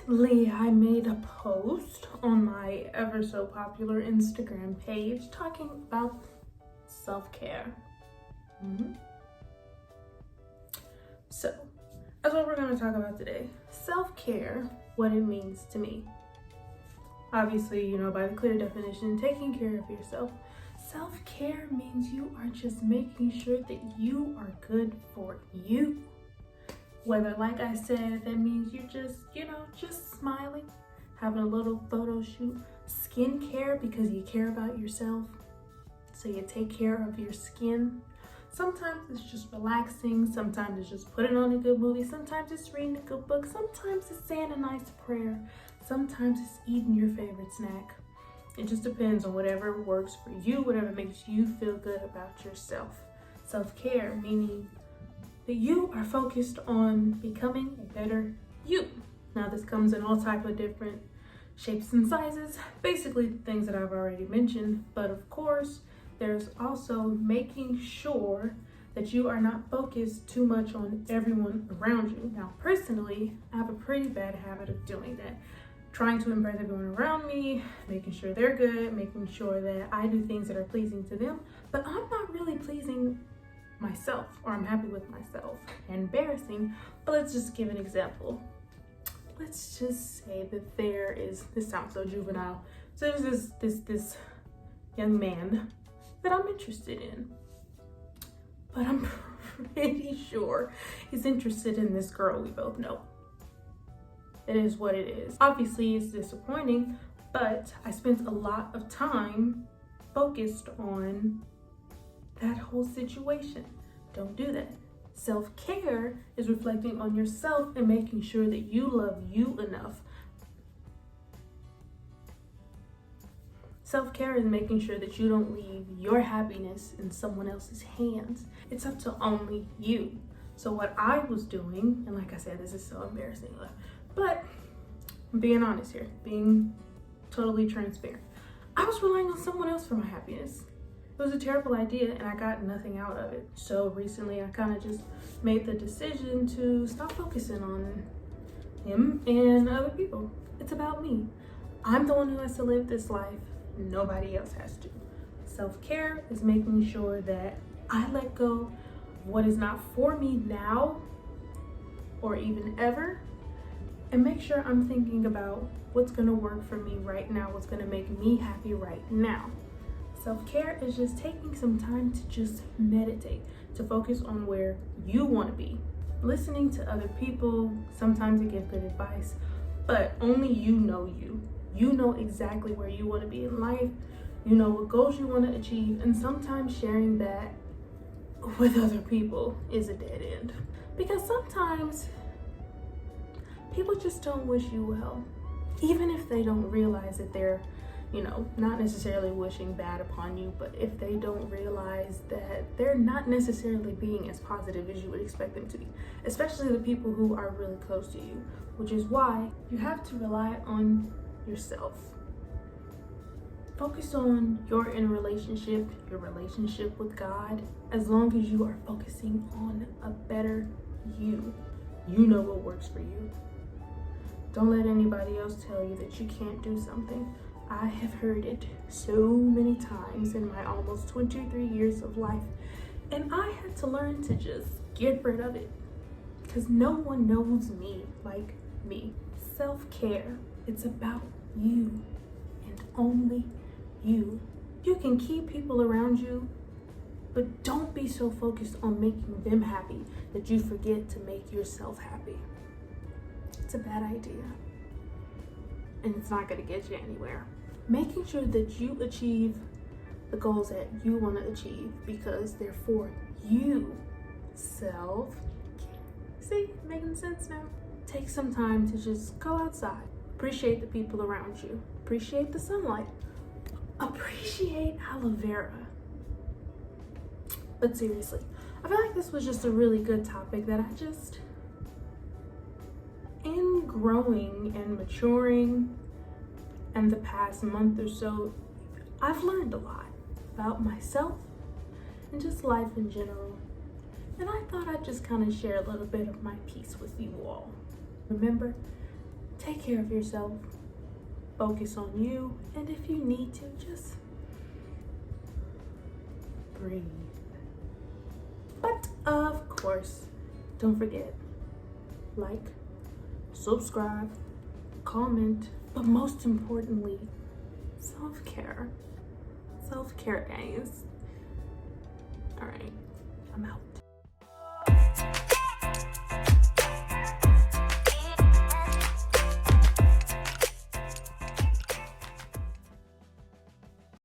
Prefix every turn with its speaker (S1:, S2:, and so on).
S1: Recently, I made a post on my ever so popular Instagram page talking about self-care. So, that's what we're going to talk about today. Self-care, what it means to me. Obviously, by the clear definition, taking care of yourself. Self-care means you are just making sure that you are good for you. Whether, like I said, that means you're just smiling, having a little photo shoot, skincare because you care about yourself, so you take care of your skin. Sometimes it's just relaxing, sometimes it's just putting on a good movie, sometimes it's reading a good book, sometimes it's saying a nice prayer, sometimes it's eating your favorite snack. It just depends on whatever works for you, whatever makes you feel good about yourself. Self-care, meaning that you are focused on becoming a better you. Now this comes in all type of different shapes and sizes, basically things that I've already mentioned, but of course there's also making sure that you are not focused too much on everyone around you. Now personally, I have a pretty bad habit of doing that. Trying to impress everyone around me, making sure they're good, making sure that I do things that are pleasing to them, but I'm not really pleasing myself, or I'm happy with myself. Embarrassing, but let's just give an example. Let's just say that this sounds so juvenile, so there's this young man that I'm interested in, but I'm pretty sure he's interested in this girl we both know. It is what it is. Obviously it's disappointing, but I spent a lot of time focused on that whole situation. Don't do that. Self-care is reflecting on yourself and making sure that you love you enough. Self-care is making sure that you don't leave your happiness in someone else's hands. It's up to only you. So what I was doing, and like I said, this is so embarrassing, but I'm being honest here, being totally transparent. I was relying on someone else for my happiness. It was a terrible idea and I got nothing out of it. So recently I kind of just made the decision to stop focusing on him and other people. It's about me. I'm the one who has to live this life. Nobody else has to. Self-care is making sure that I let go of what is not for me now or even ever, and make sure I'm thinking about what's gonna work for me right now, what's gonna make me happy right now. Self-care is just taking some time to just meditate, to focus on where you want to be. Listening to other people, sometimes they give good advice, but only you know you. You know exactly where you want to be in life. You know what goals you want to achieve, and sometimes sharing that with other people is a dead end. Because sometimes people just don't wish you well, even if they don't realize that they're not necessarily wishing bad upon you, but if they don't realize that they're not necessarily being as positive as you would expect them to be, especially the people who are really close to you, which is why you have to rely on yourself. Focus on your inner relationship, your relationship with God. As long as you are focusing on a better you, you know what works for you. Don't let anybody else tell you that you can't do something. I have heard it so many times in my almost 23 years of life, and I had to learn to just get rid of it because no one knows me like me. Self-care, it's about you and only you. You can keep people around you, but don't be so focused on making them happy that you forget to make yourself happy. It's a bad idea, and it's not going to get you anywhere. Making sure that you achieve the goals that you want to achieve because they're for you. Self-care. See, making sense now? Take some time to just go outside. Appreciate the people around you. Appreciate the sunlight. Appreciate aloe vera. But seriously, I feel like this was just a really good topic that in growing and maturing in the past month or so, I've learned a lot about myself and just life in general. And I thought I'd just kind of share a little bit of my piece with you all. Remember, take care of yourself, focus on you, and if you need to, just breathe. But of course, don't forget, like, subscribe, comment, but most importantly, self-care. Self-care, guys. All right, I'm out.